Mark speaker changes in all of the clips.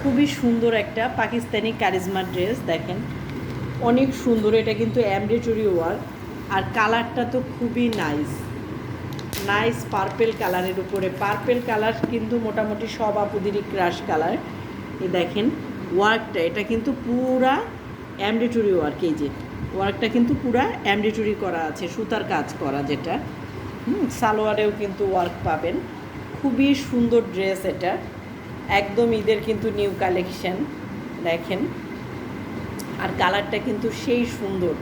Speaker 1: খুবই সুন্দর একটা পাকিস্তানি কারিজমা ড্রেস দেখেন, অনেক সুন্দর। এটা কিন্তু এমব্রয়ডারি ওয়ার্ক, আর কালারটা তো খুবই নাইস নাইস পার্পেল কালারের উপরে। পার্পেল কালার কিন্তু মোটামুটি সব আপুদেরই ক্রাশ কালার। এই দেখেন ওয়ার্কটা, এটা কিন্তু পুরা এমব্রয়ডারি ওয়ার্ক। এই যে ওয়ার্কটা কিন্তু পুরা এমব্রয়ডারি করা আছে, সুতার কাজ করা, যেটা সালোয়ারেও কিন্তু ওয়ার্ক পাবেন। খুবই সুন্দর ড্রেস এটা, একদম ঈদের কিন্তু নিউ কালেকশন দেখেন। আর কালারটা কিন্তু সেই সুন্দর,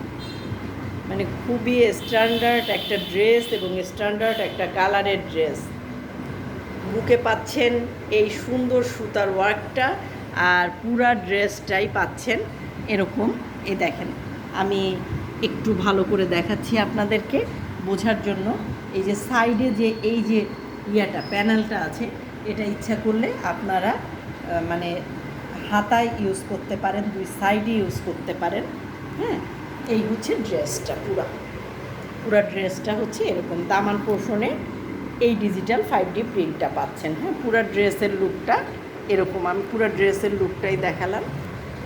Speaker 1: মানে খুবই স্ট্যান্ডার্ড একটা ড্রেস এবং স্ট্যান্ডার্ড একটা কালারের ড্রেস। বুকে পাচ্ছেন এই সুন্দর সুতার ওয়ার্কটা, আর পুরা ড্রেসটাই পাচ্ছেন এরকম। এই দেখেন, আমি একটু ভালো করে দেখাচ্ছি আপনাদেরকে বোঝার জন্য। এই যে সাইডে যে এই যে প্যানেলটা আছে, এটা ইচ্ছা করলে আপনারা মানে হাতায় ইউজ করতে পারেন, দুই সাইডে ইউজ করতে পারেন। হ্যাঁ, এই হচ্ছে ড্রেসটা, পুরা ড্রেসটা হচ্ছে এরকম। দামান পোর্শনে এই ডিজিটাল 5D প্রিন্টটা পাচ্ছেন। হ্যাঁ, পুরা ড্রেসের লুকটা এরকম। আমি পুরা ড্রেসের লুকটাই দেখালাম,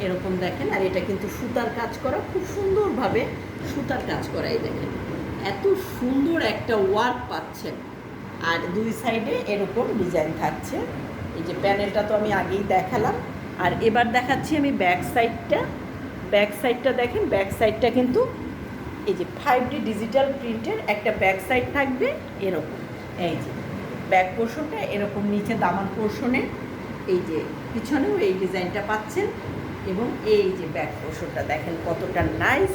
Speaker 1: এরকম দেখেন। আর এটা কিন্তু সুতার কাজ করা, খুব সুন্দরভাবে সুতার কাজ করা। এই দেখেন এত সুন্দর একটা ওয়ার্ক পাচ্ছেন, আর দুই সাইডে এরকম ডিজাইন থাকছে। এই যে প্যানেলটা তো আমি আগেই দেখালাম, আর এবার দেখাচ্ছি আমি ব্যাক সাইডটা। ব্যাক সাইডটা দেখেন, ব্যাক সাইডটা কিন্তু এই যে 5D ডিজিটাল প্রিন্টের একটা ব্যাক সাইড থাকবে এরকম। এই যে ব্যাক পোর্শনটা এরকম, নিচে দামান পোর্শনে এই যে পিছনেও এই ডিজাইনটা পাচ্ছেন, এবং এই যে ব্যাক পোর্শনটা দেখেন কতটা নাইস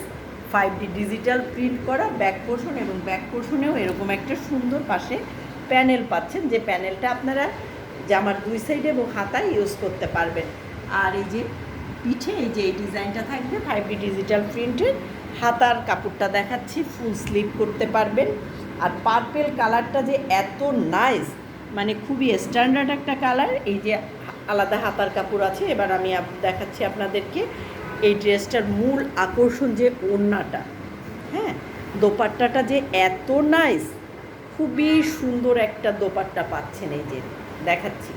Speaker 1: 5D ডিজিটাল প্রিন্ট করা ব্যাক পোর্শন, এবং ব্যাক পোর্শনেও এরকম একটা সুন্দর পাশে প্যানেল পাচ্ছেন, যে প্যানেলটা আপনারা জামার দুই সাইডে এবং হাতায় ইউজ করতে পারবেন। আর এই যে পিঠে এই যে এই ডিজাইনটা থাকবে 5D ডিজিটাল প্রিন্টের। হাতার কাপড়টা দেখাচ্ছি, ফুল স্লিভ করতে পারবেন। আর পার্পেল কালারটা যে এত নাইস, মানে খুবই স্ট্যান্ডার্ড একটা কালার। এই যে আলাদা হাতার কাপড় আছে। এবার আমি দেখাচ্ছি আপনাদেরকে এই ড্রেসটার মূল আকর্ষণ, যে ওড়নাটা। হ্যাঁ, দোপাট্টাটা যে এত নাইস, খুবই সুন্দর একটা দোপাট্টা পাচ্ছেন। এই যে দেখাচ্ছি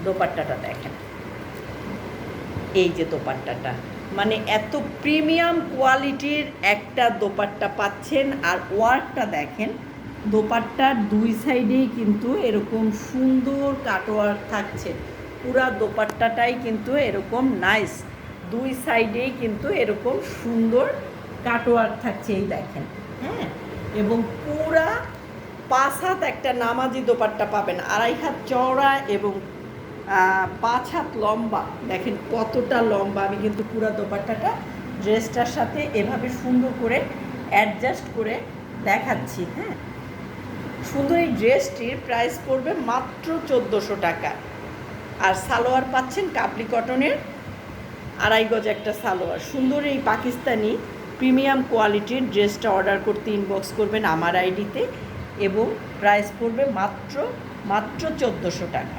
Speaker 1: দোপাট্টাটা দেখেন, এই যে দোপাট্টাটা, মানে এত প্রিমিয়াম কোয়ালিটির একটা দোপাট্টা পাচ্ছেন। আর ওয়ার্কটা দেখেন, দোপাট্টার দুই সাইডেই কিন্তু এরকম সুন্দর কাটওয়ার্ক থাকছে। পুরা দোপাট্টাটাই কিন্তু এরকম নাইস, দুই সাইডেই কিন্তু এরকম সুন্দর কাটওয়ার্ক থাকছে। এই দেখেন, হ্যাঁ, এবং পুরা 5 হাত একটা নামাজি দোপাট্টা পাবেন, 2.5 হাত চওড়া এবং 5 হাত লম্বা। দেখেন কতটা লম্বা। আমি কিন্তু পুরা দোপাট্টাটা ড্রেসটার সাথে এভাবে সুন্দর করে অ্যাডজাস্ট করে দেখাচ্ছি। হ্যাঁ, সুন্দর এই ড্রেসটির প্রাইস পড়বে মাত্র 1400 টাকা। আর সালোয়ার পাচ্ছেন কাবলি কটনের 2.5 গজ একটা সালোয়ার। সুন্দর এই পাকিস্তানি প্রিমিয়াম কোয়ালিটির ড্রেসটা অর্ডার করতে ইনবক্স করবেন আমার আইডিতে, এবং প্রাইস পড়বে মাত্র 1400 টাকা।